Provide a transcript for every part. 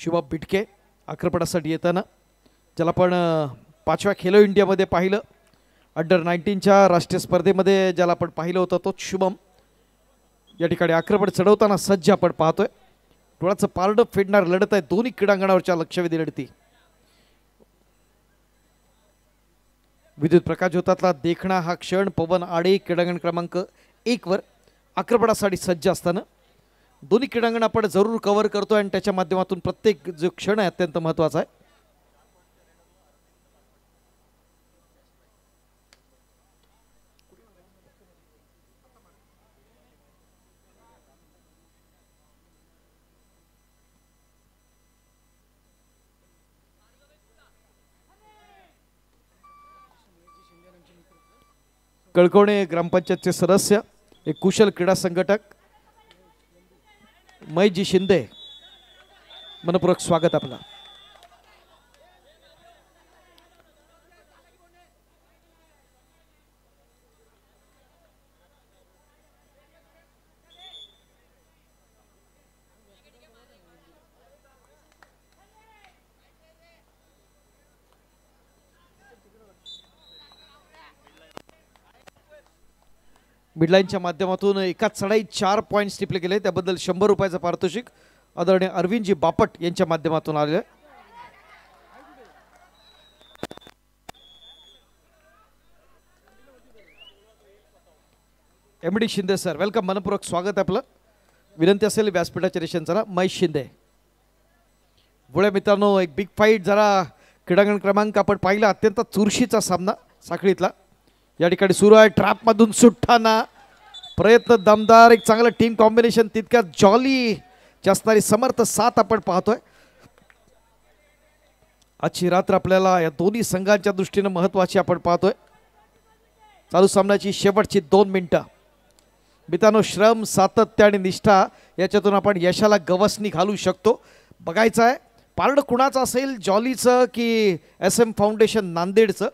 शुभम बिटके आक्रमणासाठी येताना, ज्याला आपण 5व्या खेलो इंडियामध्ये पाहिलं, अंडर 19च्या राष्ट्रीय स्पर्धेमध्ये ज्याला आपण पाहिलं होतं, तो शुभम या ठिकाणी आक्रमण चढवताना सज्ज आपण पाहतोय. डोळ्याचं पारडं फेडणार लढत आहे दोन्ही क्रीडांगणावरच्या लक्षवेधी लढती. विद्युत प्रकाश ज्योतातला देखणा हा क्षण. पवन आडे क्रीडांगण क्रमांक 1 वर आक्रमणासाठी सज्ज असताना दोन्ही क्रीडांगण आपण जरूर कव्हर करतोय आणि त्याच्या माध्यमातून प्रत्येक जो क्षण आहे अत्यंत महत्त्वाचा आहे. कळकोणे ग्रामपंचायतचे सदस्य, एक कुशल क्रीडा संघटक महेशजी शिंदे, मनपूर्वक स्वागत आपला. मिडलाईनच्या माध्यमातून एकाच चढाईत 4 पॉइंट्स टिपले गेले, त्याबद्दल 100 रुपयाचं पारितोषिक आदरणीय अरविंदजी बापट यांच्या माध्यमातून आले. MD शिंदे सर, वेलकम, मनपूर्वक स्वागत आपलं. विनंती असेल व्यासपीठाच्या रेषांचा महेश शिंदे. पुढे मित्रांनो एक बिग फाईट, जरा क्रीडांगण क्रमांक आपण पाहिला, अत्यंत चुरशीचा सामना साखळीतला या ठिकाणी सुरू आहे. ट्रॅपमधून सुटताना प्रयत्न दमदार, एक चांगलं टीम कॉम्बिनेशन, तितक्या जॉली असणारी समर्थ साथ आपण पाहतोय. आजची रात्र आपल्याला या दोन्ही संघांच्या दृष्टीने महत्त्वाची आपण पाहतोय. चालू सामन्याची शेवटची 2 मिनिटं. मित्रांनो, श्रम, सातत्य आणि निष्ठा याच्यातून आपण यशाला गवसणी घालू शकतो. बघायचं आहे पारड कुणाचं असेल, जॉलीचं की SM फाउंडेशन नांदेडचं.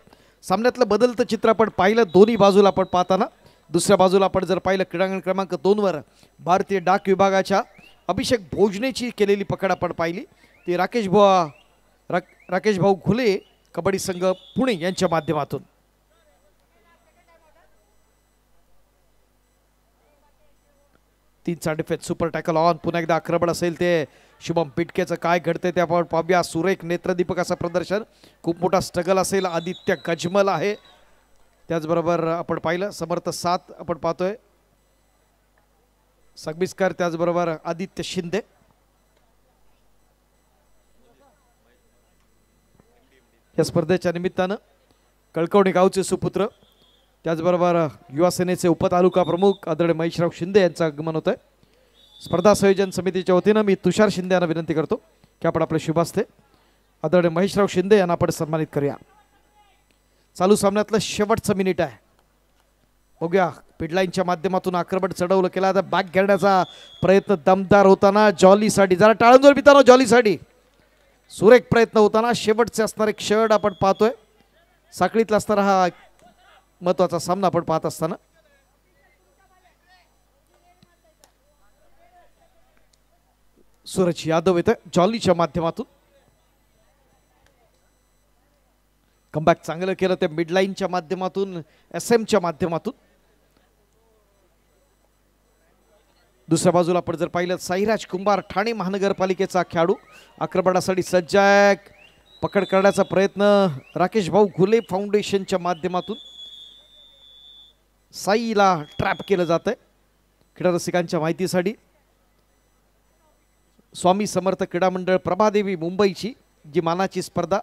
सामन्यातलं बदलतं चित्र आपण पाहिलं दोन्ही बाजूला आपण पाहताना. दुसऱ्या बाजूला आपण जर पाहिलं क्रीडांगण क्रमांक 2 वर भारतीय डाक विभागाच्या अभिषेक भोजनेची केलेली पकड आपण पाहिली. ती राकेश भाऊ घुले कबड्डी संघ पुणे यांच्या माध्यमातून. तीनचा डिफेन्स, सुपर टॅकल ऑन. पुन्हा एकदा आक्रमण असेल ते शुभम बिटकेचं, काय घडते ते आपण पाहूया. सुरेख नेत्रदीपक असं प्रदर्शन, खूप मोठा स्ट्रगल असेल. आदित्य गजमल आहे, त्याचबरोबर आपण पाहिलं समर्थ साथ आपण पाहतोय, सगमिस्कर, त्याचबरोबर आदित्य शिंदे. या स्पर्धेच्या निमित्तानं कळकवणे गावचे सुपुत्र, त्याचबरोबर युवा सेनेचे उपतालुका प्रमुख आदरणीय महेशराव शिंदे यांचं आगमन होत आहे. स्पर्धा संयोजन समितीच्या वतीनं मी तुषार शिंदे यांना विनंती करतो की आपण आपले शुभास्ते आदरणीय महेशराव शिंदे यांना आपण सन्मानित करूया. चालू सामन्यातलं शेवटचं मिनिट आहे. बघूया पिडलाईनच्या माध्यमातून आक्रमण चढवलं केलं. आता बॅक घेण्याचा प्रयत्न दमदार होताना जॉलीसाठी, जरा टाळून जोर मित्रांनो, जॉलीसाठी सुरेख प्रयत्न होताना शेवटचे असणारे क्षण आपण पाहतोय. साखळीतला असणारा हा महत्वाचा सामना आपण पाहत असताना सूरज यादव येतं जॉलीच्या माध्यमातून. कमबॅक चांगलं केलं ते मिडलाईनच्या माध्यमातून, SMच्या माध्यमातून. दुसऱ्या बाजूला आपण जर पाहिलं साईराज कुंभार ठाणे महानगरपालिकेचा खेळाडू आक्रमणासाठी सज्ज आहे. पकड करण्याचा प्रयत्न राकेश भाऊ घुले फाउंडेशनच्या माध्यमातून. साईला ट्रॅप केलं जात आहे. क्रीडा रसिकांच्या माहितीसाठी स्वामी समर्थ क्रीडा मंडळ प्रभादेवी मुंबईची जी मानाची स्पर्धा,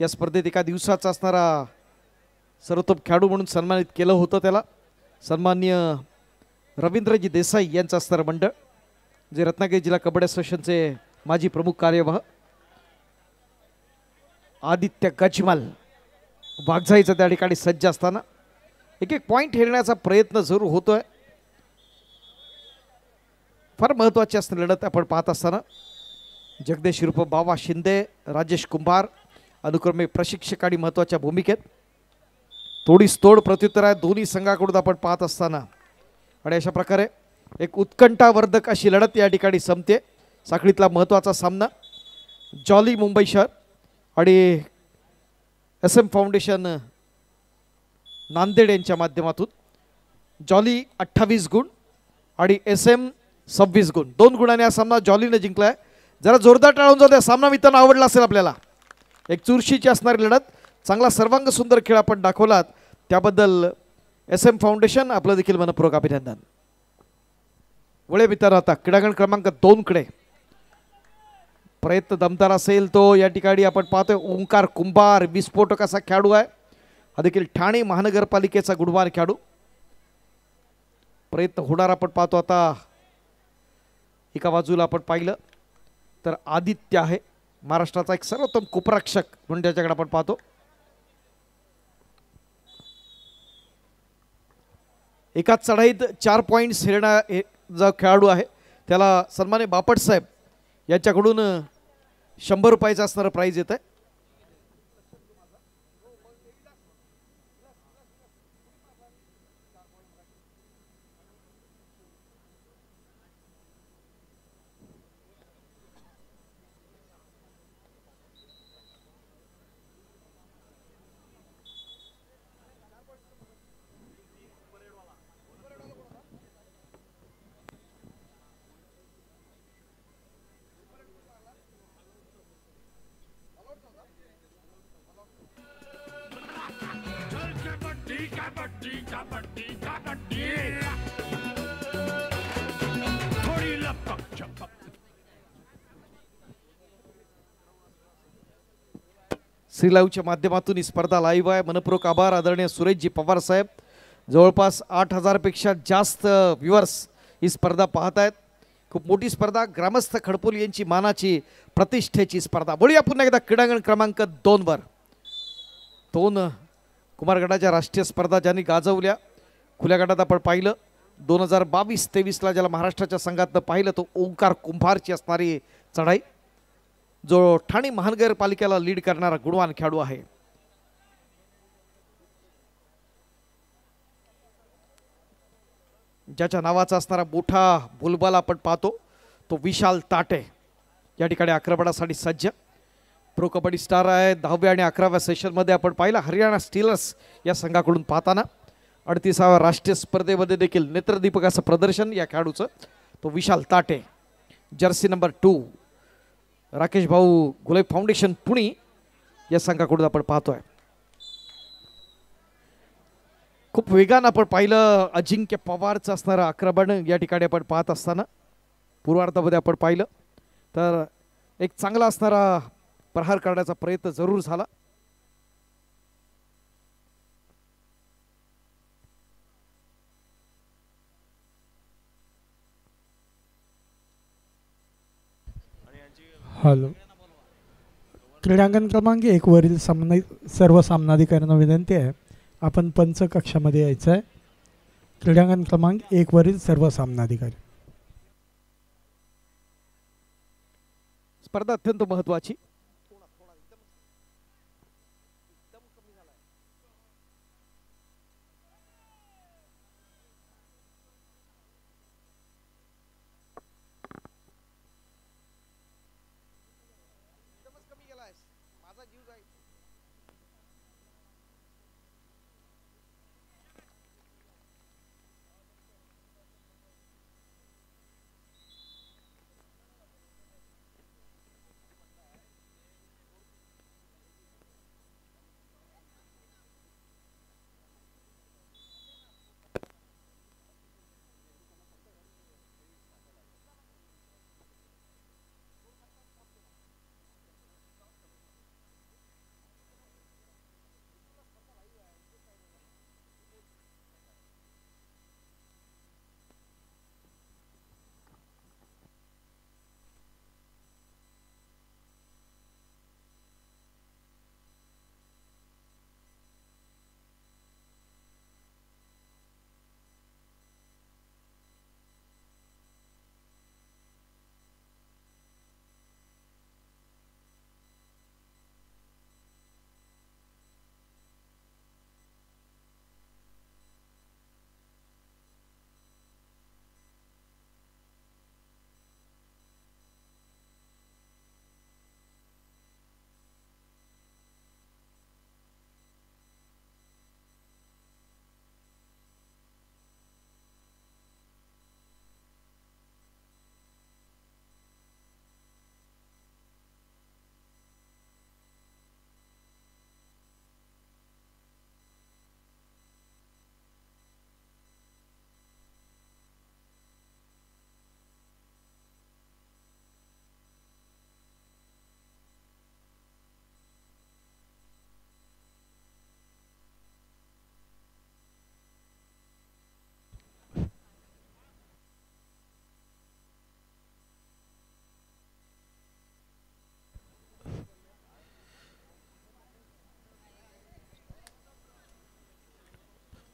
या स्पर्धेत एका दिवसाचा असणारा सर्वोत्तम खेळाडू म्हणून सन्मानित केलं होतं. त्याला सन्माननीय रवींद्रजी देसाई यांचं असणारं मंडळ, जे रत्नागिरी जिल्हा कबड्डी असोसिएशनचे माजी प्रमुख कार्यवाह. आदित्य गजमल वाघजाईचा त्या ठिकाणी सज्ज असताना एक पॉइंट हेरण्याचा प्रयत्न जरूर होतोय. फार महत्त्वाची असणारी लढत आपण पाहत असताना जगदीश रूप बाबा शिंदे, राजेश कुंभार अनुक्रमे प्रशिक्षक आणि महत्त्वाच्या भूमिकेत. थोडीच तोड प्रत्युत्तर आहे दोन्ही संघाकडून आपण पाहत असताना. आणि अशा प्रकारे एक उत्कंठावर्धक अशी लढत या ठिकाणी संपते. साखळीतला महत्त्वाचा सामना जॉली मुंबई शहर आणि एस एम फाउंडेशन नांदेड यांच्या माध्यमातून जॉली 28 गुण आणि एस एम 26 गुण, 2 गुणांनी हा सामना जॉलीने जिंकलाय. जरा जोरदार टाळून जाऊ द्या. सामना मित्रांनो आवडला असेल आपल्याला. एक चुरशीची असणारी लढत, चांगला सर्वांग सुंदर खेळ आपण दाखवलात त्याबद्दल एस एम फाउंडेशन आपलं देखील मनपूर्वक अभिनंदन. वळे मित्रांनो आता क्रीडांगण क्रमांक 2 कडे प्रयत्न दमदार असेल तो या ठिकाणी आपण पाहतोय. ओंकार कुंभार विस्फोटक असा खेळाडू आहे. हा देखील ठाणे महानगरपालिकेचा गुणवान खेळाडू. प्रयत्न होणार आपण पाहतो. आता एका बाजूला आपण पाहिलं तर आदित्य आहे, महाराष्ट्राचा एक सर्वोत्तम कुपरक्षक म्हणून त्याच्याकडे आपण पाहतो. एकाच चढाईत 4 पॉईंट्स हेरणा जो खेळाडू आहे त्याला सन्मान्य बापट साहेब याच्याकडून 100 रुपयाचं असणारं प्राईज येत आहे. श्री लाईव्हच्या माध्यमातून ही स्पर्धा लाईव्ह आहे. मनपूर्वक आभार आदरणीय सुरेशजी पवार साहेब. जवळपास 8,000 पेक्षा जास्त व्ह्युअर्स ही स्पर्धा पाहत आहेत. खूप मोठी स्पर्धा, ग्रामस्थ खडपोली यांची मानाची प्रतिष्ठेची स्पर्धा. बोलूया पुन्हा एकदा क्रीडांगण क्रमांक 2 वर. 2 कुमार गटाच्या राष्ट्रीय स्पर्धा ज्यांनी गाजवल्या. खुल्या गटात आपण पाहिलं 2022-23ला ज्याला महाराष्ट्राच्या संघातनं पाहिलं तो ओंकार कुंभारची असणारी चढाई, जो ठाणे महानगरपालिकेला लीड करणारा गुणवान खेळाडू आहे. ज्याच्या नावाचा असणारा मोठा बुलबुल आपण पाहतो तो विशाल ताटे या ठिकाणी आक्रमणासाठी सज्ज. प्रो कबड्डी स्टार आहे. 10व्या आणि 11व्या सेशनमध्ये आपण पाहिला हरियाणा स्टीलर्स या संघाकडून पाहताना. 38व्या राष्ट्रीय स्पर्धेमध्ये देखील नेत्रदीपक असं प्रदर्शन या खेळाडूचं. तो विशाल ताटे, जर्सी नंबर 2, राकेश भाऊ गुलाब फाउंडेशन पुणे या संघाकडून आपण पाहतोय. खूप वेगानं आपण पाहिलं अजिंक्य पवारचं असणारं आक्रमण या ठिकाणी आपण पाहत असताना. पूर्वार्धामध्ये आपण पाहिलं तर एक चांगला असणारा प्रहार करण्याचा प्रयत्न जरूर झाला. हॅलो, क्रीडांगण क्रमांक 1 वरील सर्व सामनाधिकाऱ्यांना विनंती आहे आपण पंच कक्षामध्ये यायचं आहे. क्रीडांगण क्रमांक 1 वरील सर्व सामनाधिकारी. स्पर्धा अत्यंत महत्वाची.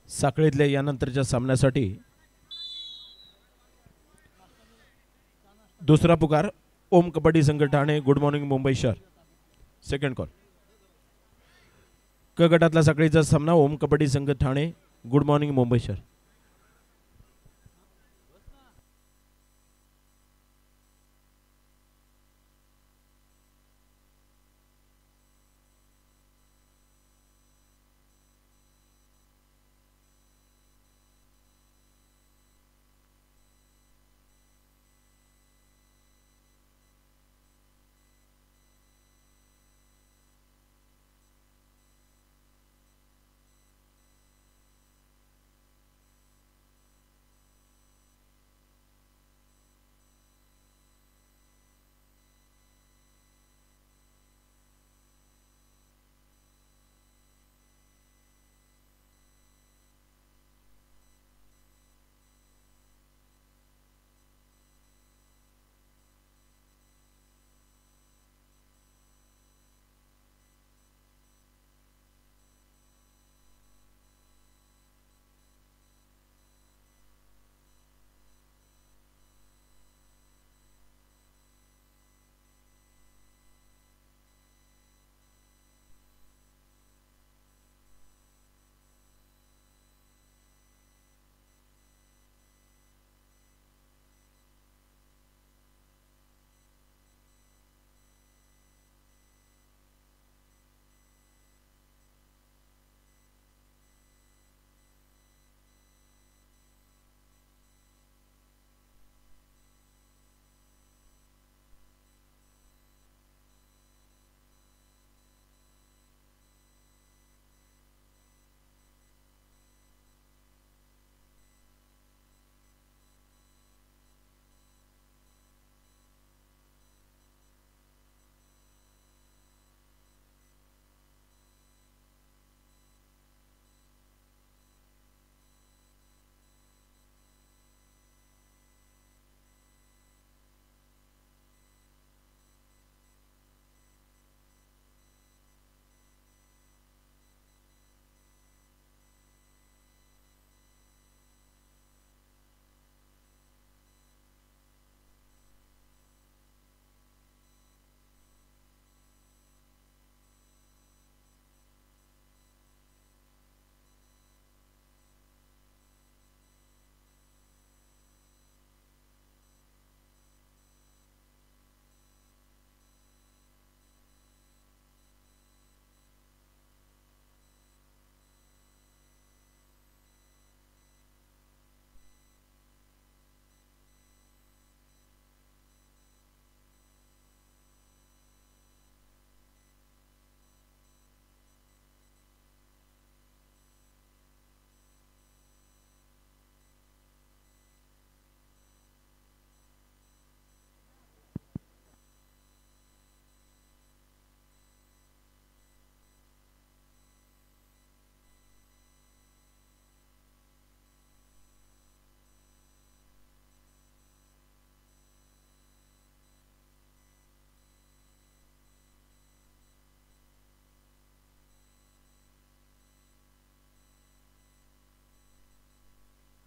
साखळीतल्या यानंतरच्या सामन्यासाठी दुसरा पुकार ओम कबड्डी संघ ठाणे गुड मॉर्निंग मुंबई शहर. Second call. क गटातला साखळीचा सामना ओम कबड्डी संघ ठाणे गुड मॉर्निंग मुंबई शहर.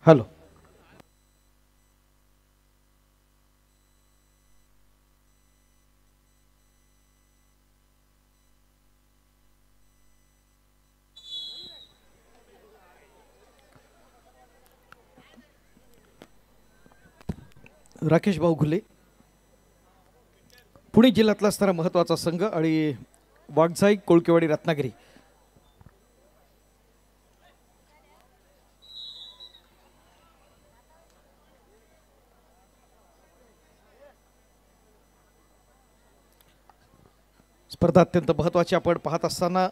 हॅलो. राकेश भाऊ घुले पुणे जिल्ह्यातला असणारा महत्त्वाचा संघ आणि वाघजाई कोळकेवाडी रत्नागिरी स्पर्धा अत्यंत महत्त्वाची आपण पाहत असताना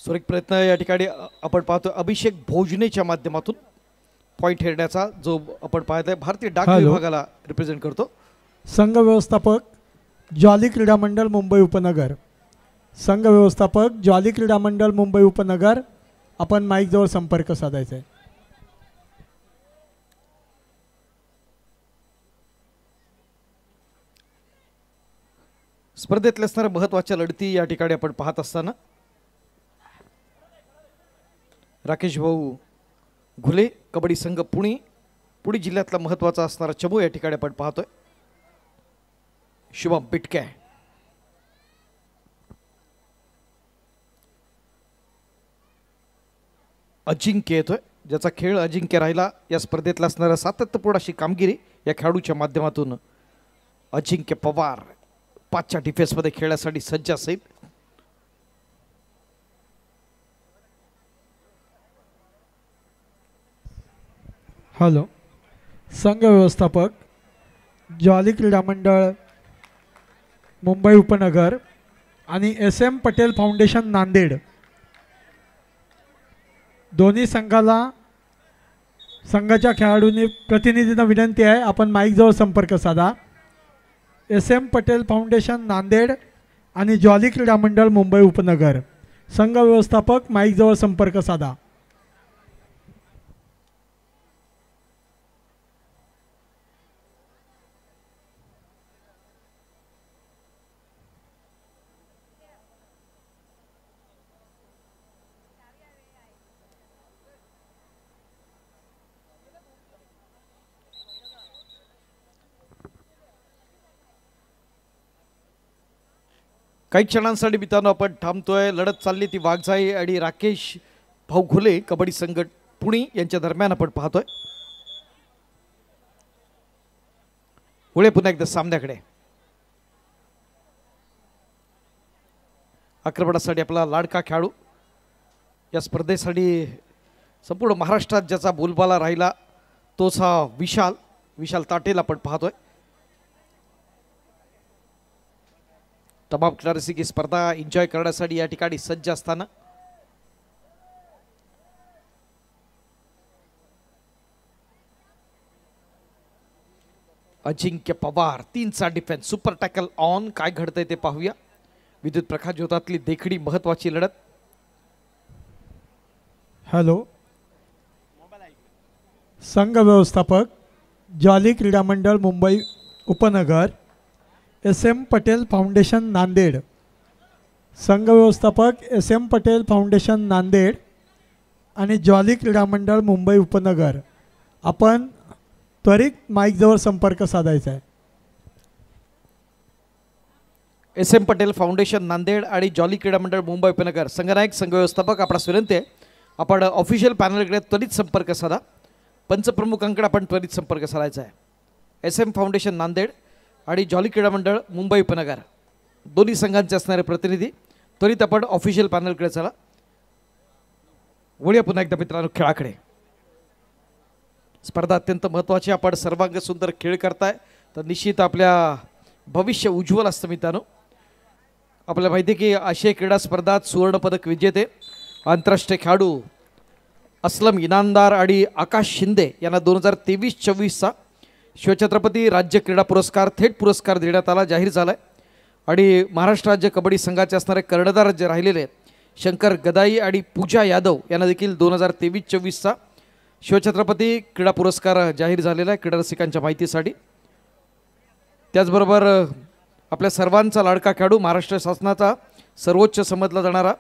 सुरेख प्रयत्न या ठिकाणी आपण पाहतो अभिषेक भोजनेच्या माध्यमातून पॉइंट हेरण्याचा जो आपण पाहतोय भारतीय डाक विभागाला रिप्रेझेंट करतो. संघ व्यवस्थापक जॉली क्रीडा मंडळ मुंबई उपनगर. संघ व्यवस्थापक जॉली क्रीडा मंडळ मुंबई उपनगर आपण माईक जवळ संपर्क साधायचा आहे. स्पर्धेतल्या असणाऱ्या महत्त्वाच्या लढती या ठिकाणी आपण पाहत असताना राकेश भाऊ घुले कबड्डी संघ पुणे जिल्ह्यातला महत्त्वाचा असणारा चमू या ठिकाणी आपण पाहतोय. शुभम बिटके अजिंक्य येतोय, ज्याचा खेळ अजिंक्य राहिला. या स्पर्धेतला असणारा सातत्यपूर्ण अशी कामगिरी या खेळाडूच्या माध्यमातून अजिंक्य पवार 5च्या डिफेन्समध्ये खेळण्यासाठी सज्ज असेल. हॅलो, संघ व्यवस्थापक जॉली क्रीडा मंडळ मुंबई उपनगर आणि SM पटेल फाउंडेशन नांदेड दोन्ही संघाच्या खेळाडूंनी प्रतिनिधींना विनंती आहे, आपण माईकजवळ संपर्क साधा. SM पटेल फाउंडेशन नांदेड आणि जॉली क्रीडा मंडळ मुंबई उपनगर संघ व्यवस्थापक माईकजवळ संपर्क साधा. काही क्षणांसाठी मित्रांनो आपण थांबतोय. लढत चालली ती वाघजाई आणि राकेश भाऊ घुले कबड्डी संघ पुणे यांच्या दरम्यान आपण पाहतोय. घुले पुन्हा एकदा सामन्याकडे. आक्रमणासाठी आपला लाडका खेळाडू, या स्पर्धेसाठी संपूर्ण महाराष्ट्रात ज्याचा बोलबाला राहिला तोच हा विशाल ताटेल आपण पाहतोय. तमाम खेळाडू की स्पर्धा एन्जॉय करण्यासाठी या ठिकाणी सज्ज असताना अजिंक्य पवार 3चा डिफेन्स, सुपर टॅकल ऑन. काय घडतंय ते पाहूया. विद्युत प्रकाश ज्योतातली देखडी महत्वाची लढत. हॅलो, संघ व्यवस्थापक जॉली क्रीडा मंडळ मुंबई उपनगर SM पटेल फाउंडेशन नांदेड संघ व्यवस्थापक SM पटेल फाउंडेशन नांदेड आणि जॉली क्रीडा मंडळ मुंबई उपनगर, आपण त्वरित माईकजवळ संपर्क साधायचा आहे. SM पटेल फाउंडेशन नांदेड आणि जॉली क्रीडा मंडळ मुंबई उपनगर संघनायक संघ व्यवस्थापक आपणास विनंती आहे, आपण ऑफिशियल पॅनलकडे त्वरित संपर्क साधा. पंचप्रमुखांकडे आपण त्वरित संपर्क साधायचा आहे. SM फाउंडेशन नांदेड आणि जॉली क्रीडा मंडळ मुंबई उपनगर दोन्ही संघांचे असणारे प्रतिनिधी त्वरित आपण ऑफिशियल पॅनलकडे चला. वळूया पुन्हा एकदा मित्रांनो खेळाकडे. स्पर्धा अत्यंत महत्त्वाची. आपण सर्वांग सुंदर खेळ करताय तर निश्चित आपल्या भविष्य उज्ज्वल असतं मित्रांनो. आपल्याला माहिती आहे की आशियाई क्रीडा स्पर्धात सुवर्णपदक विजेते आंतरराष्ट्रीय खेळाडू असलम इनामदार आणि आकाश शिंदे यांना 2023-24चा शिवछत्रपती राज्य क्रीडा पुरस्कार थेट पुरस्कार देण्यात आला, जाहीर झाला आहे. आणि महाराष्ट्र राज्य कबड्डी संघाचे असणारे कर्णधार जे राहिलेले शंकर गदाई आणि पूजा यादव यांना देखील 2023-24चा शिवछत्रपती क्रीडा पुरस्कार जाहीर झालेला आहे क्रीडा रसिकांच्या माहितीसाठी. त्याचबरोबर आपल्या सर्वांचा लाडका खेळाडू, महाराष्ट्र शासनाचा सर्वोच्च समजला जाणारा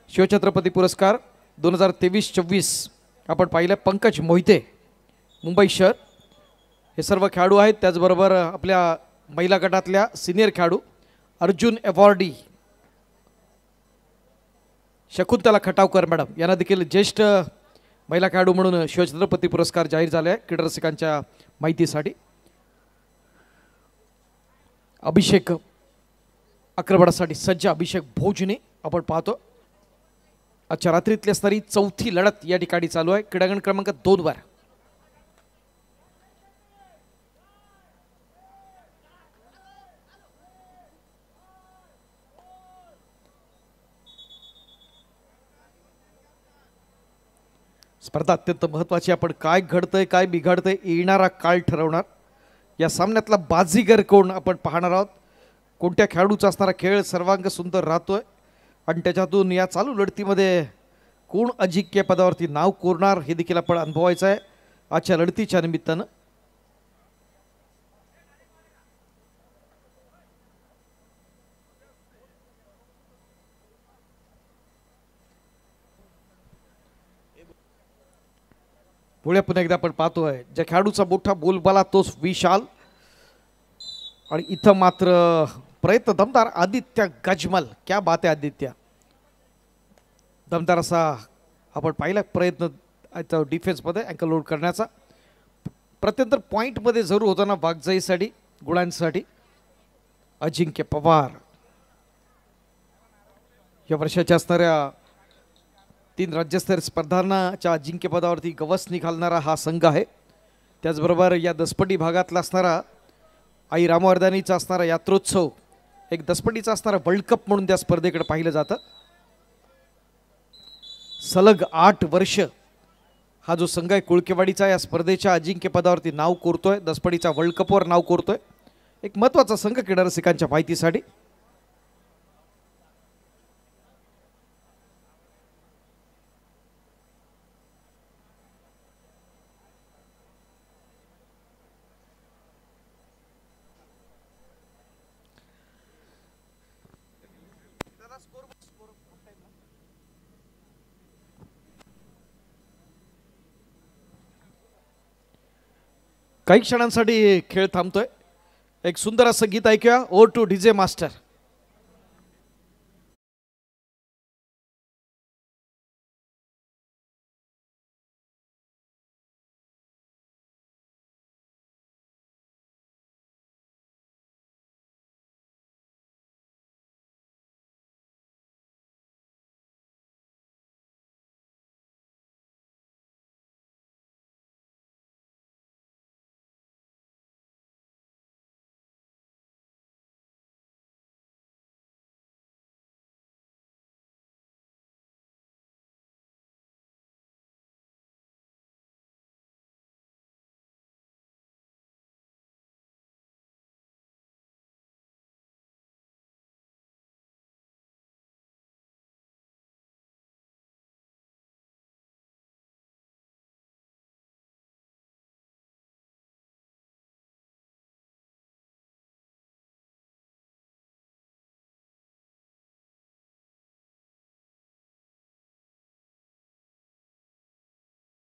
शिवछत्रपती पुरस्कार 2023-24 आपण पाहिलं पंकज मोहिते मुंबई शहर, हे सर्व खेळाडू आहेत. त्याचबरोबर आपल्या महिला गटातल्या सिनियर खेळाडू अर्जुन अवॉर्डी शकुंतला खटावकर मॅडम यांना देखील ज्येष्ठ महिला खेळाडू म्हणून शिवछत्रपती पुरस्कार जाहीर झाले आहे क्रीडा रसिकांच्या माहितीसाठी. अभिषेक आक्रमणासाठी सज्ज अभिषेक भोजने आपण पाहतो. आजच्या रात्रीतली असणारी चौथी लढत या ठिकाणी चालू आहे क्रीडांगण क्रमांक 2 वर. स्पर्धा अत्यंत महत्त्वाची. आपण काय घडतंय काय बिघडतंय येणारा काळ ठरवणार. या सामन्यातला बाजीगर कोण आपण पाहणार आहोत. कोणत्या खेळाडूचा असणारा खेळ सर्वांग सुंदर राहतोय आणि त्याच्यातून या चालू लढतीमध्ये कोण अजिंक्य पदावरती नाव कोरणार हे देखील आपण अनुभवायचं आहे आजच्या लढतीच्या निमित्तानं. पुढे पुन्हा एकदा आपण पाहतोय ज्या खेळाडूचा मोठा बोलबाला तोच विशाल, आणि इथं मात्र प्रयत्न दमदार आदित्य गजमल. क्या बात आहे आदित्य, दमदार असा आपण पाहिला प्रयत्न डिफेन्समध्ये अँकल लोड करण्याचा. प्रत्यंतर पॉईंटमध्ये जरूर होताना वागजाईसाठी गुणांसाठी अजिंक्य पवार. या वर्षाच्या असणाऱ्या 3 राज्यस्तरीय स्पर्धांच्या अजिंक्यपदावरती गवसणी घालणारा हा संघ आहे. त्याचबरोबर या दसपटी भागातला असणारा आई रामवर्धनीचा असणारा यात्रोत्सव एक दसपटीचा असणारा वर्ल्ड कप म्हणून त्या स्पर्धेकडे पाहिलं जातं. सलग 8 वर्ष हा जो संघ आहे कुळकेवाडीचा या स्पर्धेच्या अजिंक्यपदावरती नाव कोरतोय, दसपटीच्या वर्ल्ड कपवर नाव कोरतोय. एक महत्त्वाचा संघ क्रीडा रसिकांच्या माहितीसाठी. काही क्षणांसाठी खेळ थांबतोय. एक सुंदर असं गीत ऐकूया, ओर टू डीजे मास्टर.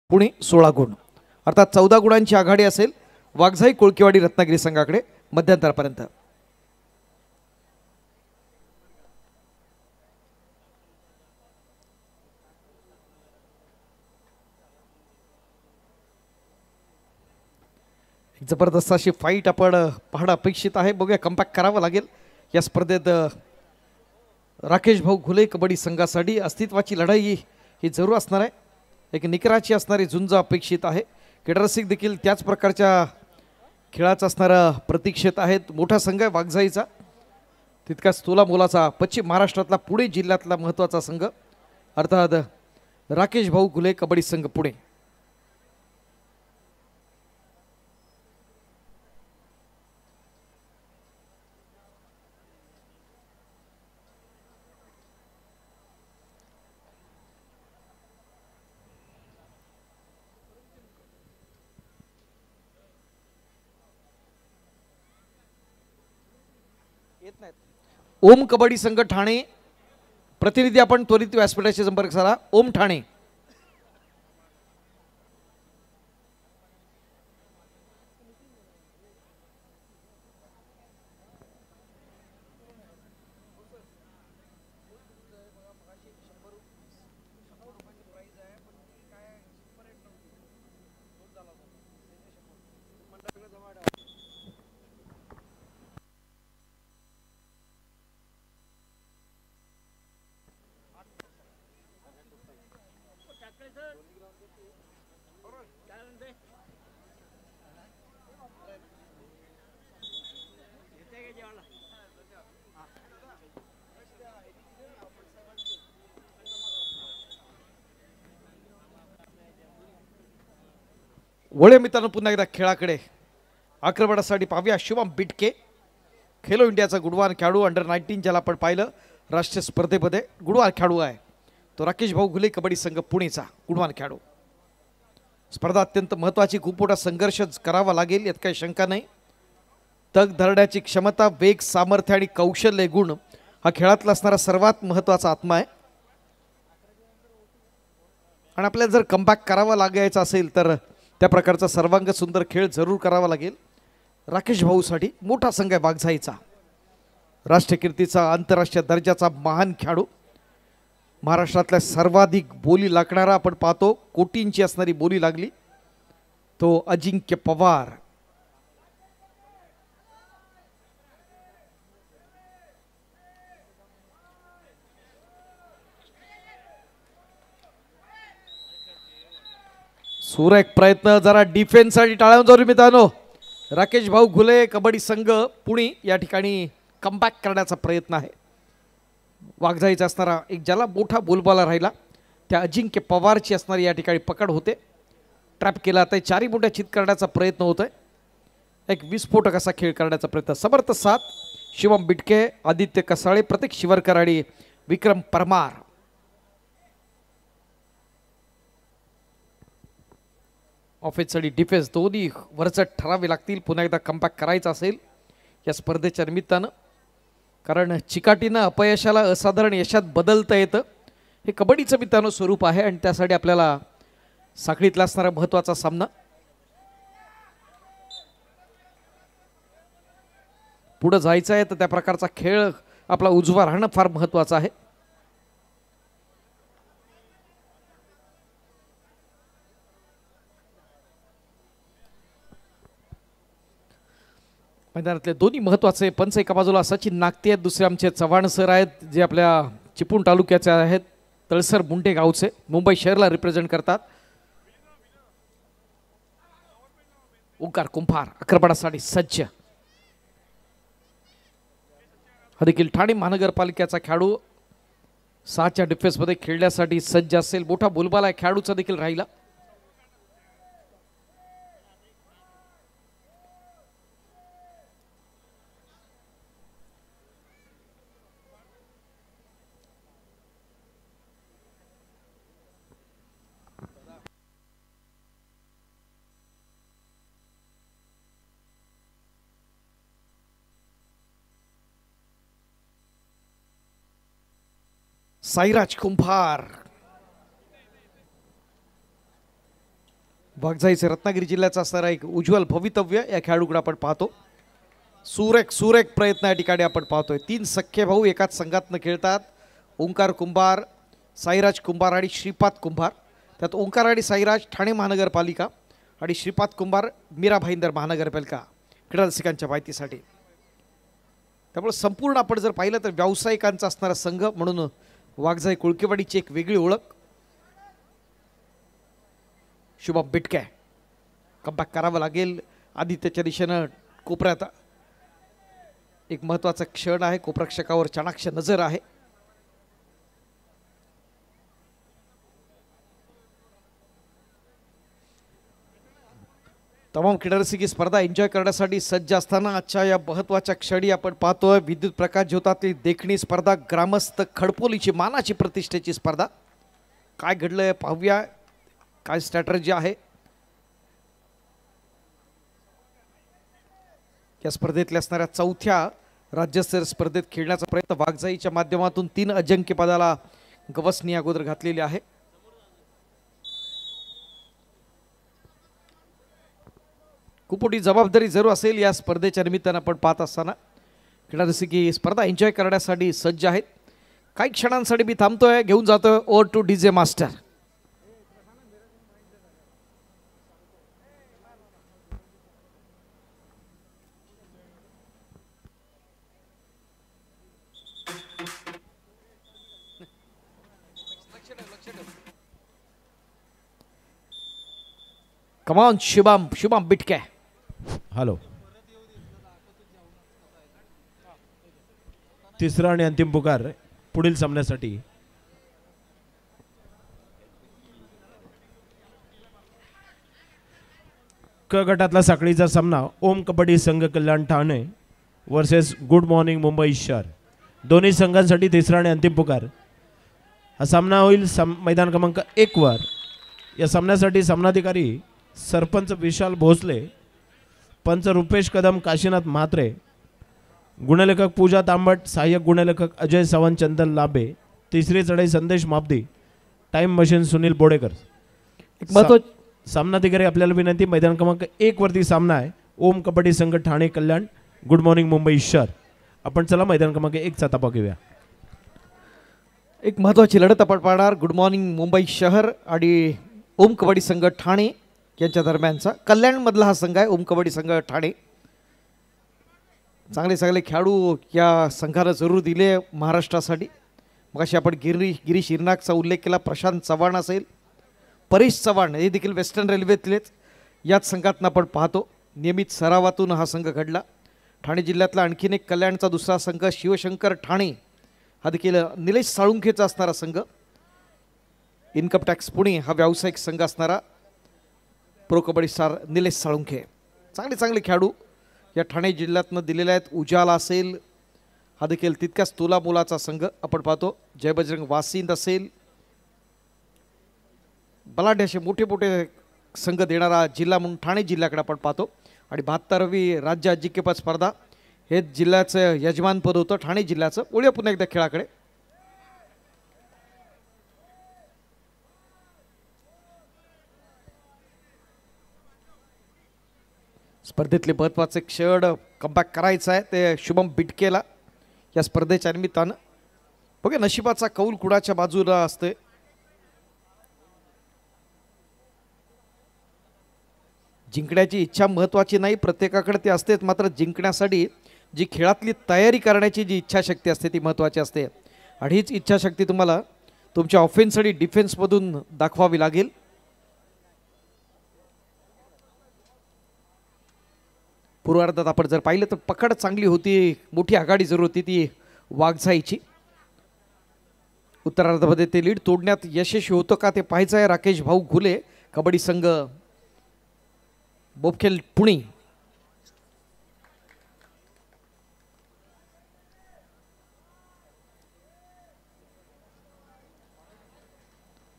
पुणे 16 गुण, अर्थात 14 गुणांची आघाडी असेल वागजाई कोळकेवाडी रत्नागिरी संघाकडे मध्यंतरापर्यंत. एक जबरदस्त अशी फाईट आपण पाहणं अपेक्षित आहे. बघूया, कमबॅक करावं लागेल या स्पर्धेत. राकेश भाऊ घुले कबड्डी संघासाठी अस्तित्वाची लढाई ही जरूर असणार आहे. एक निकराची असणारी झुंज अपेक्षित आहे. क्रीडारसिक देखील त्याच प्रकारच्या खेळाचा असणारा प्रतीक्षेत आहेत. मोठा संघ आहे वागजाईचा, तितकाच तोला मोलाचा पश्चिम महाराष्ट्रातला पुणे जिल्ह्यातला महत्त्वाचा संघ अर्थात राकेश भाऊ घुले कबड्डी संघ पुणे. ओम कबड्डी संघ ठाणे प्रतिनिधी आपण त्वरित व्यासपीठाशी संपर्क साधा. ओम ठाणे. वळे मित्रांनो, पुन्हा एकदा खेळाकडे आक्रमणासाठी पाहूया. शुभम बिटके खेलो इंडियाचा गुणवान खेळाडू, अंडर-19 ज्याला आपण पाहिलं राष्ट्रीय स्पर्धेमध्ये गुणवान खेळाडू आहे तो राकेश भाऊ घुले कबड्डी संघ पुणेचा गुणवान खेळाडू. स्पर्धा अत्यंत महत्त्वाची, खूप मोठा संघर्ष करावा लागेल यात काही शंका नाही. तग धरण्याची क्षमता, वेग, सामर्थ्य आणि कौशल्य गुण हा खेळातला असणारा सर्वात महत्त्वाचा आत्मा आहे. आणि आपल्याला जर कमबॅक करावा लागायचा असेल तर त्या प्रकारचा सर्वांग सुंदर खेळ जरूर करावा लागेल. राकेश भाऊसाठी मोठा संघ आहे वाघजाईचा, राष्ट्रकीर्तीचा आंतरराष्ट्रीय दर्जाचा महान खेळाडू, महाराष्ट्रातल्या सर्वाधिक बोली लागणारा आपण पाहतो, कोटींची असणारी बोली लागली तो अजिंक्य पवार. सुरेख प्रयत्न, जरा डिफेन्ससाठी टाळ्या वाजवा मित्रांनो. राकेश भाऊ घुले कबड्डी संघ पुणे या ठिकाणी कमबॅक करण्याचा प्रयत्न आहे. वाघजाईचा असणारा एक ज्याला मोठा बोलबाला राहिला त्या अजिंक्य पवारची असणारी या ठिकाणी पकड होते. ट्रॅप केला आता चारी मोठ्या चित करण्याचा प्रयत्न होत आहे. एक विस्फोटक असा खेळ करण्याचा प्रयत्न. समर्थ साथ, शिवम बिटके, आदित्य कसाळे, प्रतीक शिवरकर आणि विक्रम परमार. ऑफेन्स आणि डिफेन्स दोन्ही वरचढ ठरावे लागतील पुन्हा एकदा कमबॅक करायचा असेल या स्पर्धेच्या निमित्तानं. कारण चिकाटीनं अपयशाला असाधारण यशात बदलता येतं. हे कबड्डीचं मित्रांनो स्वरूप आहे आणि त्यासाठी आपल्याला साखळीतला असणारा महत्त्वाचा सामना पुढं जायचं आहे तर त्या प्रकारचा खेळ आपला उजवा राहणं फार महत्त्वाचं आहे. मैदानातले दोन्ही महत्त्वाचे पंच एका बाजूला सचिन नागते आहेत, दुसरे आमचे चव्हाण सर आहेत जे आपल्या चिपळूण तालुक्याचे आहेत, तळसर मुंडे गावचे, मुंबई शहरला रिप्रेझेंट करतात. ओंकार कुंभार आक्रमणासाठी सज्ज. हा देखील ठाणे महानगरपालिकेचा खेळाडू 6च्या डिफेन्समध्ये खेळण्यासाठी सज्ज असेल. मोठा बोलबाला खेळाडूचा देखील राहिला. साईराज कुंभार वाघजाईचे रत्नागिरी जिल्ह्याचा असणारा एक उज्ज्वल भवितव्य या खेळाडूकडे आपण पाहतो. सुरेख प्रयत्न या ठिकाणी आपण पाहतोय. 3 सख्खे भाऊ एकाच संघातनं खेळतात. ओंकार कुंभार, साईराज कुंभार आणि श्रीपाद कुंभार. त्यात ओंकार आणि साईराज ठाणे महानगरपालिका आणि श्रीपाद कुंभार मीरा भाईंदर महानगरपालिका क्रीडा रसिकांच्या माहितीसाठी. त्यामुळे संपूर्ण आपण जर पाहिलं तर व्यावसायिकांचा असणारा संघ म्हणून वाघजाई कुळकेवाडीची एक वेगळी ओळख. शुभम बिटके कमबॅक करावं लागेल. आदित्यच्या दिशेनं कोपऱ्यात एक महत्त्वाचा क्षण आहे. कोपरक्षकावर चाणाक्ष नजर आहे. तमाम क्रीडारसिक स्पर्धा एन्जॉय करण्यासाठी सज्ज असताना आजच्या या महत्त्वाच्या क्षणी आपण पाहतोय विद्युत प्रकाश ज्योतातली देखणी स्पर्धा, ग्रामस्थ खडपोलीची मानाची प्रतिष्ठेची स्पर्धा. काय घडलंय पाहूया, काय स्ट्रॅटर्जी आहे या स्पर्धेतल्या असणाऱ्या 4थ्या राज्यस्तरीय स्पर्धेत खेळण्याचा प्रयत्न. वाघजाईच्या माध्यमातून 3 अजिंक्यपदाला गवसणी अगोदर घातलेली आहे. खूप मोठी जबाबदारी जरूर असेल या स्पर्धेच्या निमित्तानं आपण पाहत असताना. क्रीडारसिक स्पर्धा एन्जॉय करण्यासाठी सज्ज आहेत. काही क्षणांसाठी मी थांबतोय, घेऊन जातोय over to DJ master. Come on, Shubham Bitke. Hello. तिसरा आणि अंतिम पुकार पुढील सामन्यासाठी. क गटातला साखळीचा सामना Om Kabaddi Sangh Kalyan Thane versus good morning Mumbai शहर. दोन्ही संघांसाठी तिसरा आणि अंतिम पुकार. हा सामना होईल मैदान क्रमांक 1 वर. या सामन्यासाठी सामनाधिकारी सरपंच विशाल भोसले, पंच रुपेश कदम, काशीनाथ म्हात्रे, गुणलेखक पूजा तांबट, सहाय्यक गुणलेखक अजय सावंत, चंदन लाभे, तिसरी चढाई संदेश मापदी, टाइम मशीन सुनील बोडेकर. एक महत्व सामनाधिकारी आपल्याला विनंती, मैदान क्रमांक 1 वरती सामना आहे ओम कबड्डी संघ ठाणे कल्याण गुड मॉर्निंग मुंबई शहर. आपण चला मैदान क्रमांक 1 चा तपा घेऊया. एक महत्त्वाची लढत आपण पाहणार गुड मॉर्निंग मुंबई शहर आणि ओम कबड्डी संघ ठाणे यांच्या दरम्यानचा. कल्याणमधला हा संघ आहे ओम कबड्डी संघ ठाणे. चांगले खेळाडू या संघानं जरूर दिले महाराष्ट्रासाठी. मग अशी आपण गिरीश इरनाकचा उल्लेख केला, प्रशांत चव्हाण असेल, परेश चव्हाण हे देखील वेस्टर्न रेल्वेतलेच याच संघातनं आपण पाहतो. नियमित सरावातून हा संघ घडला. ठाणे जिल्ह्यातला आणखीन एक कल्याणचा दुसरा संघ शिवशंकर ठाणे हा देखील निलेश साळुंखेचा असणारा संघ. इन्कम टॅक्स पुणे हा व्यावसायिक संघ असणारा प्रो कबड्डी स्टार निलेश साळुंखे. चांगले खेळाडू या ठाणे जिल्ह्यातनं दिलेले आहेत. उजाला असेल हा देखील तितक्याच तोला मोलाचा संघ आपण पाहतो. जय बजरंग वासिंद असेल, बलाढ्य असे मोठे संघ देणारा जिल्हा म्हणून ठाणे जिल्ह्याकडे आपण पाहतो. आणि 72वी राज्य अजिंक्यपद स्पर्धा हे जिल्ह्याचं यजमानपद होतं ठाणे जिल्ह्याचं. वळूया पुन्हा एकदा खेळाकडे. स्पर्धेतले महत्त्वाचे क्षण कमबॅक करायचं आहे ते शुभम बिटकेला या स्पर्धेच्या निमित्तानं. बघा नशिबाचा कौल कुणाच्या बाजूला असते. जिंकण्याची इच्छा महत्त्वाची नाही, प्रत्येकाकडे ती असतेच, मात्र जिंकण्यासाठी जी खेळातली तयारी करण्याची जी इच्छाशक्ती असते ती महत्त्वाची असते. आणि हीच इच्छाशक्ती तुम्हाला तुमच्या ऑफेन्स आणि डिफेन्समधून दाखवावी लागेल. पूर्वार्धात आपण जर पाहिलं तर पकड चांगली होती, मोठी आघाडी जरूर होती ती वाघजाईची. उत्तरार्धामध्ये ते लीड तोडण्यात यशस्वी होतं का ते पाहायचं आहे. राकेश भाऊ घुले कबड्डी संघ बोपखेल पुणे.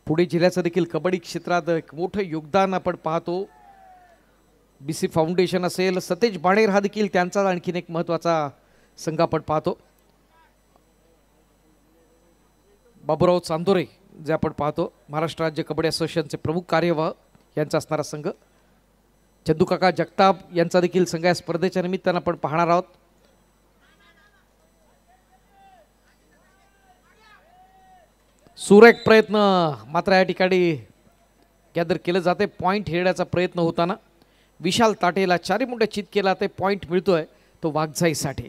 पुणे जिल्ह्याचं देखील कबड्डी क्षेत्रात एक मोठं योगदान आपण पाहतो. BC फाउंडेशन असेल, सतेज बाणेर हा देखील त्यांचा आणखीन एक महत्त्वाचा संघ आपण पाहतो. बाबूराव चांदोरे जे आपण पाहतो महाराष्ट्र राज्य कबड्डी असोसिएशनचे प्रमुख कार्यवाह यांचा असणारा संघ. चंदूकाका जगताप यांचा देखील संघ या स्पर्धेच्या निमित्तानं आपण पाहणार आहोत. सुरेख प्रयत्न मात्र या ठिकाणी गॅदर केलं जाते. पॉईंट हेरण्याचा प्रयत्न होताना विशाल ताटेला चारी मुंड्या चित केला, ते पॉईंट मिळतोय तो वाघजाईसाठी.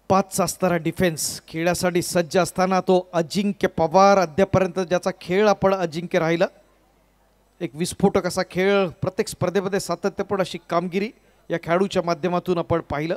5 असणारा डिफेन्स खेळासाठी सज्ज असताना तो अजिंक्य पवार अद्यापर्यंत ज्याचा खेळ आपण अजिंक्य राहिला. एक विस्फोटक असा खेळ, प्रत्येक स्पर्धेमध्ये सातत्यपूर्ण अशी कामगिरी या खेळाडूच्या माध्यमातून आपण पाहिलं.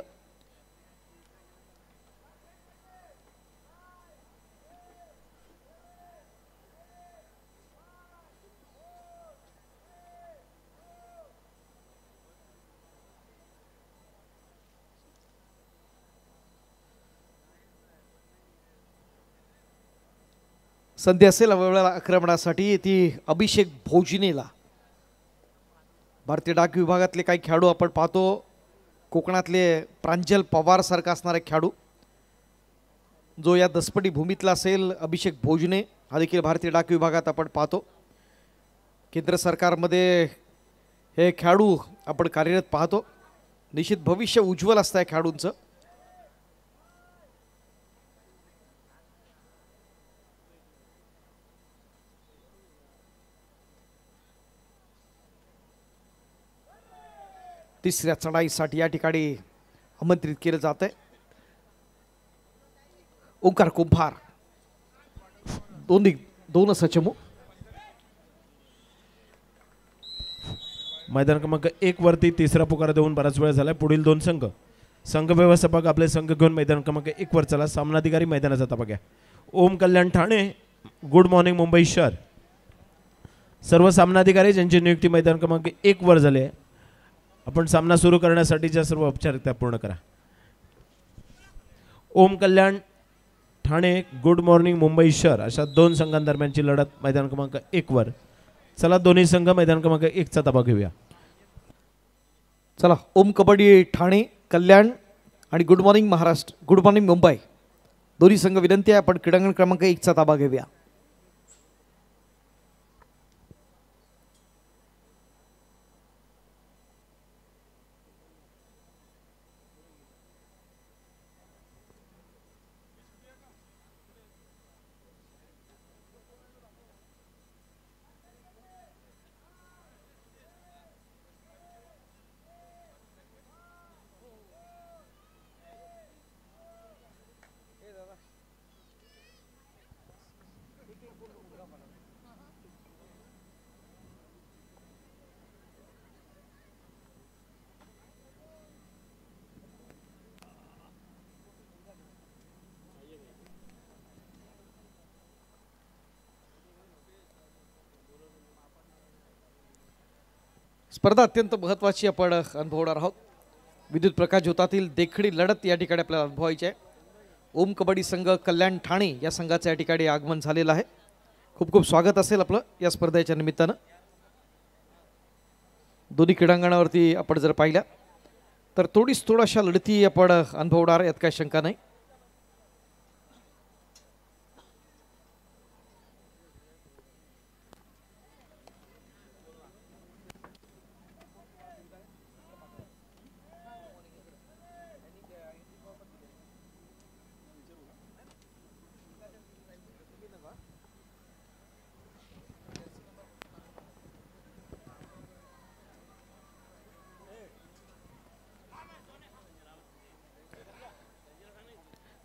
संधी असेल वेळेला आक्रमणासाठी ती अभिषेक भोजनेला. भारतीय डाक विभागातले काही खेळाडू आपण पाहतो. कोकणातले प्रांजल पवार सारखा असणारा खेळाडू जो या दसपटी भूमीतला असेल, अभिषेक भोजने हा देखील भारतीय डाक विभागात आपण पाहतो. केंद्र सरकारमध्ये हे खेळाडू आपण कार्यरत पाहतो. निश्चित भविष्य उज्ज्वल असतं या खेळाडूंचं. तिसऱ्या चढाईसाठी या ठिकाणी आमंत्रित केलं जात आहे ओंकार कुंभार. दोन सचमू. मैदान क्रमांक 1 वरती तिसरा पुकार देऊन बराच वेळ झाला. पुढील 2 संघ व्यवस्थापक आपले संघ घेऊन मैदान क्रमांक 1 वर चला. सामनाधिकारी मैदानाचा तपा घ्या. ओम कल्याण ठाणे गुड मॉर्निंग मुंबई शहर. सर्व सामनाधिकारी ज्यांची नियुक्ती मैदान क्रमांक 1 वर झाली आहे, आपण सामना सुरू करण्यासाठीच्या सर्व औपचारिकता पूर्ण करा. ओम कल्याण ठाणे गुड मॉर्निंग मुंबई शहर अशा 2 संघांदरम्यानची लढत मैदान क्रमांक 1 वर. चला दोन्ही संघ मैदान क्रमांक 1 चा ताबा घेऊया. चला ओम कबड्डी ठाणे कल्याण आणि good morning Maharashtra, good morning Mumbai दोन्ही संघ विनंती आहे आपण क्रीडांगण क्रमांक 1 चा ताबा घेऊया. स्पर्धा अत्यंत महत्त्वाची आपण अनुभवणार आहोत. विद्युत प्रकाश ज्योतातील देखणी लढत या ठिकाणी आपल्याला अनुभवायची आहे. ओम कबड्डी संघ कल्याण ठाणे या संघाचं या ठिकाणी आगमन झालेलं आहे. खूप खूप स्वागत असेल आपलं या स्पर्धेच्या निमित्तानं. दोन्ही क्रीडांगणावरती आपण जर पाहिल्या तर थोड्याशा लढती आपण अनुभवणार यात काही शंका नाही.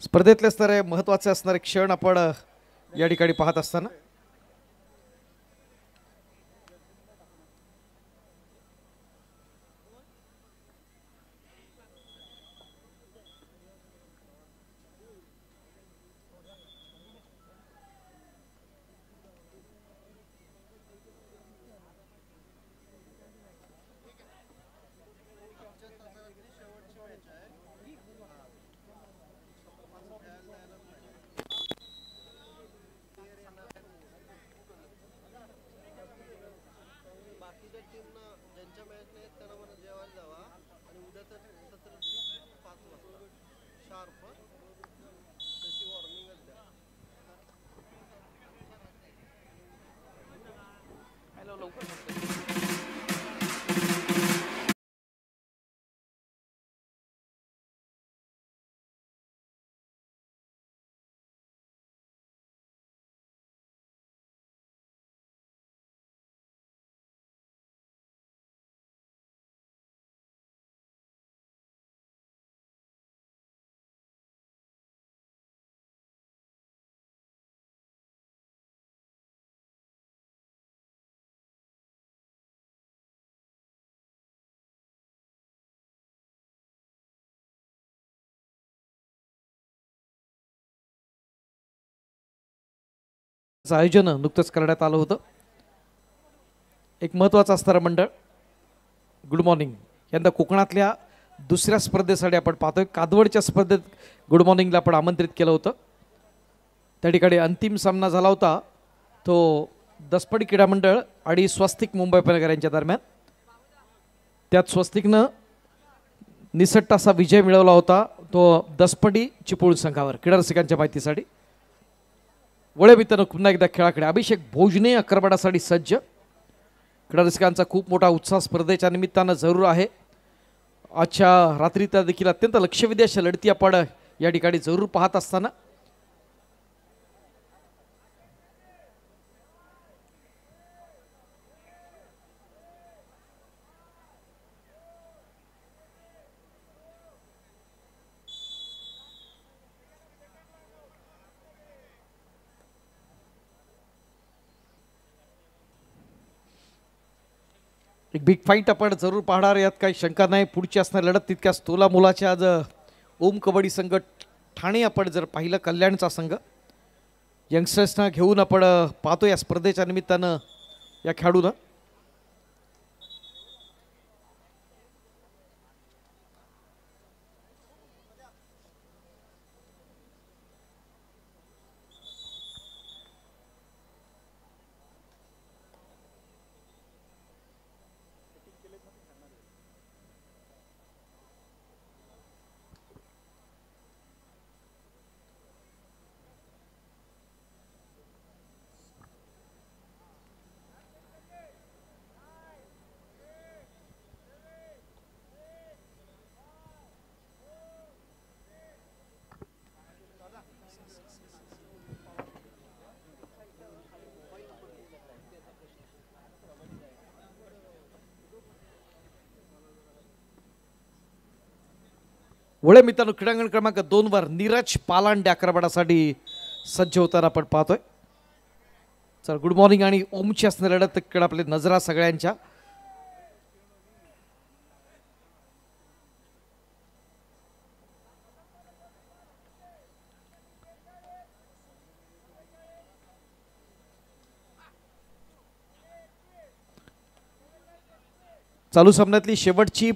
स्पर्धेतले तर महत्त्वाचे असणारे क्षण आपण या ठिकाणी पाहत असताना आयोजन नुकतंच करण्यात आलं होतं. एक महत्त्वाचं असणारं मंडळ गुड मॉर्निंग यंदा कोकणातल्या दुसऱ्या स्पर्धेसाठी आपण पाहतोय. कादवडच्या स्पर्धेत गुड मॉर्निंगला आपण आमंत्रित केलं होतं. त्या ठिकाणी अंतिम सामना झाला होता तो दसपडी क्रीडा मंडळ आणि स्वस्तिक मुंबई उपनगर यांच्या दरम्यान. त्यात स्वस्तिकनं निसटता असा विजय मिळवला होता तो दसपडी चिपळूण संघावर. क्रीडा रसिकांच्या माहितीसाठी वळेमित्रांनो पुन्हा एकदा खेळाकडे. अभिषेक भोजने आक्रमणासाठी सज्ज. क्रीडा रसिकांचा खूप मोठा उत्साह स्पर्धेच्या निमित्तानं जरूर आहे. आजच्या रात्री त्या देखील अत्यंत लक्षवेधी अशा लढती आपण या ठिकाणी जरूर पाहत असताना एक बिग फाईट आपण जरूर पाहणार यात काही शंका नाही. पुढची असणारी लढत तितक्याच तोला मुलाची. आज ओम कबड्डी संघ ठाणे आपण जर पाहिलं कल्याणचा संघ यंगस्टर्सना घेऊन आपण पाहतो या स्पर्धेच्या निमित्तानं या खेळाडूंना. पुढे मित्रांनो क्रीडांगण क्रमांक 2 वर नीरज पालांडे आक्रमणासाठी सज्ज होताना आपण पाहतोय. चल गुड मॉर्निंग आणि ओमची असणारी लढत तिकडे आपली नजरा सगळ्यांच्या. चालू सामन्यातली शेवटची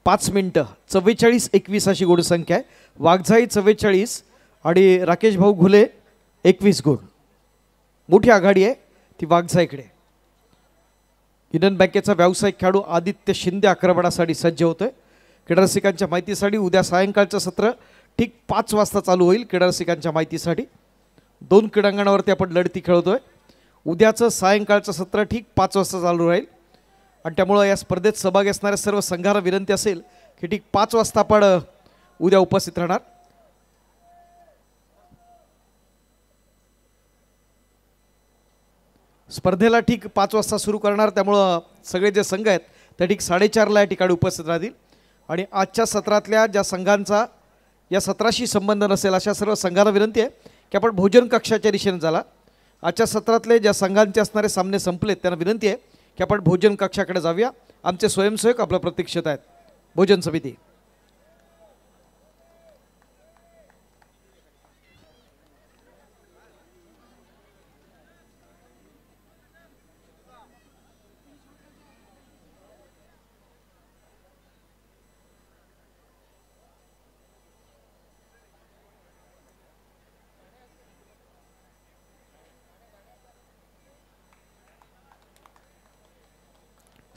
5 मिनिटं 44-21 अशी गुण संख्या आहे. वाघजाई 44 आणि राकेश भाऊ घुले 21 गुण. मोठी आघाडी आहे ती वाघजाईकडे. युनियन बँकेचा व्यावसायिक खेळाडू आदित्य शिंदे आक्रमणासाठी सज्ज होतोय. क्रीडा रसिकांच्या माहितीसाठी उद्या सायंकाळचं सत्र ठीक 5 वाजता चालू होईल. क्रीडा रसिकांच्या माहितीसाठी 2 क्रीडांगणावरती आपण लढती खेळतोय. उद्याचं सायंकाळचं सत्र ठीक 5 वाजता चालू राहील आणि त्यामुळं या स्पर्धेत सहभागी असणाऱ्या सर्व संघांना विनंती असेल की ठीक 5 वाजता आपण उद्या उपस्थित राहणार. स्पर्धेला ठीक 5 वाजता सुरू करणार, त्यामुळं सगळे जे संघ आहेत त्या ठीक 4:30ला या ठिकाणी उपस्थित राहतील. आणि आजच्या सत्रातल्या ज्या संघांचा या सत्राशी संबंध नसेल अशा सर्व संघांना विनंती आहे की आपण भोजन कक्षाच्या दिशेने झाला. आजच्या सत्रातले ज्या संघांचे असणारे सामने संपलेत त्यांना विनंती आहे की आपण भोजन कक्षाकडे जाऊया. आमचे स्वयंसेवक आपल्या प्रतीक्षेत आहेत. भोजन समिती.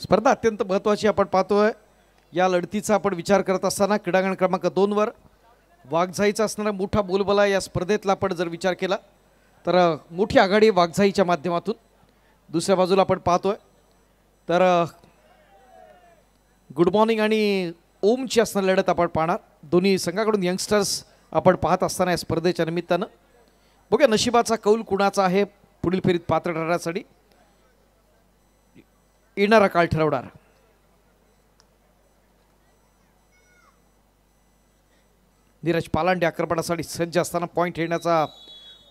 स्पर्धा अत्यंत महत्त्वाची आपण पाहतोय. या लढतीचा आपण विचार करत असताना क्रीडांगण क्रमांक 2 वर वाघजाईचा असणारा मोठा बोलबाला या स्पर्धेतला आपण जर विचार केला तर मोठी आघाडी वाघजाईच्या माध्यमातून. दुसऱ्या बाजूला आपण पाहतोय तर गुड मॉर्निंग आणि ओमची असणारी लढत आपण पाहणार. दोन्ही संघाकडून यंगस्टर्स आपण पाहत असताना या स्पर्धेच्या निमित्तानं बघूया नशिबाचा कौल कुणाचा आहे पुढील फेरीत पात्र ठरण्यासाठी. येणारा काळ ठरवणार. नीरज पालांडे आक्रमणासाठी सज्ज असताना पॉईंट येण्याचा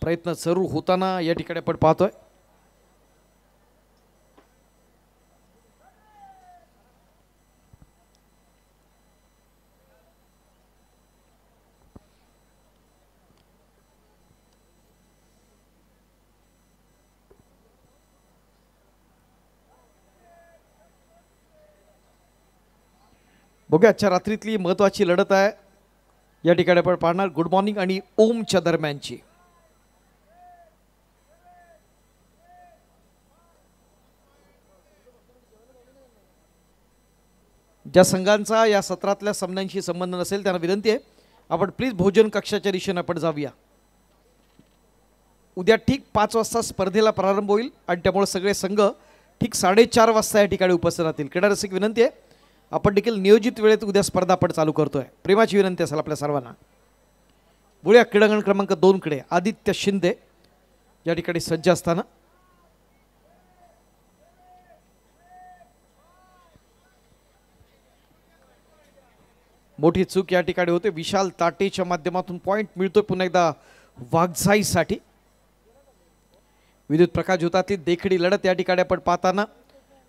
प्रयत्न जरूर होताना या ठिकाणी आपण पाहतोय. बघूया आजच्या रात्रीतली महत्त्वाची लढत आहे या ठिकाणी आपण पाहणार गुड मॉर्निंग आणि ओमच्या दरम्यानची. ज्या संघांचा या सत्रातल्या सामन्यांशी संबंध नसेल त्यांना विनंती आहे आपण प्लीज भोजन कक्षाच्या दिशेने आपण जाऊया. उद्या ठीक 5 वाजता स्पर्धेला प्रारंभ होईल आणि त्यामुळे सगळे संघ ठीक 4:30 वाजता या ठिकाणी उपस्थित राहतील. क्रीडा रसिक विनंती आहे आपण देखील नियोजित वेळेत उद्या स्पर्धा आपण चालू करतोय. प्रेमाची विनंती असेल आपल्या सर्वांना. बोलूया क्रीडांगण क्रमांक 2 कडे. आदित्य शिंदे या ठिकाणी सज्ज असताना मोठी चूक या ठिकाणी होते. विशाल ताटेच्या माध्यमातून पॉइंट मिळतोय पुन्हा एकदा वाघजाईसाठी. विद्युत प्रकाश ज्योतातली देखडी लढत या ठिकाणी आपण पाहताना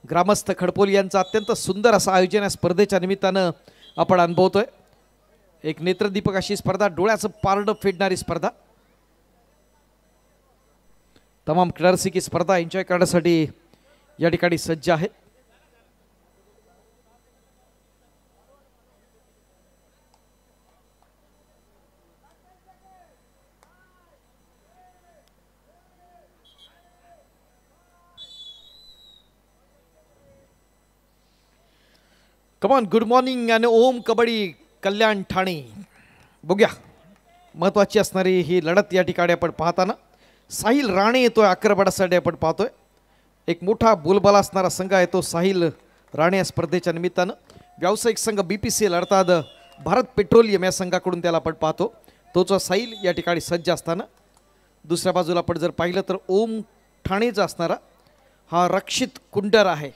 ग्रामस्थ खडपोली यांचं अत्यंत सुंदर असं आयोजन या स्पर्धेच्या निमित्तानं आपण अनुभवतोय. एक नेत्रदीपक अशी स्पर्धा, डोळ्याचं पारडं फेडणारी स्पर्धा. तमाम क्रीडारसिक स्पर्धा एन्जॉय करण्यासाठी या ठिकाणी सज्ज आहेत. कमॉन गुड मॉर्निंग आणि ओम कबड्डी कल्याण ठाणे. बघूया महत्त्वाची असणारी ही लढत या ठिकाणी आपण पाहताना साहिल राणे येतोय आक्रमणासाठी आपण पाहतोय. एक मोठा बोलबाला असणारा संघ आहे तो साहिल राणे या स्पर्धेच्या निमित्तानं. व्यावसायिक संघ BPCL अर्थात भारत पेट्रोलियम या संघाकडून त्याला आपण पाहतो. तोच साहिल या ठिकाणी सज्ज असताना दुसऱ्या बाजूला आपण जर पाहिलं तर ओम ठाणेचा असणारा हा रक्षित कुंडर आहे.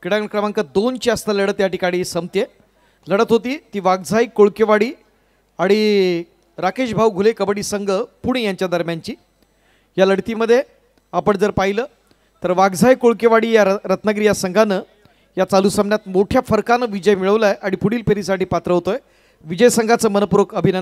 क्रीडांगण क्रमांक 2ची असता लढत या ठिकाणी संपते. लढत होती ती वाघजाई कोळकेवाडी आणि राकेश भाऊ घुले कबड्डी संघ पुणे यांच्या दरम्यानची. या लढतीमध्ये आपण जर पाहिलं तर वाघजाई कोळकेवाडी या रत्नागिरी या संघानं या चालू सामन्यात मोठ्या फरकानं विजय मिळवला आहे आणि पुढील फेरीसाठी पात्र होतोय. विजय संघाचं मनपूर्वक अभिनंदन.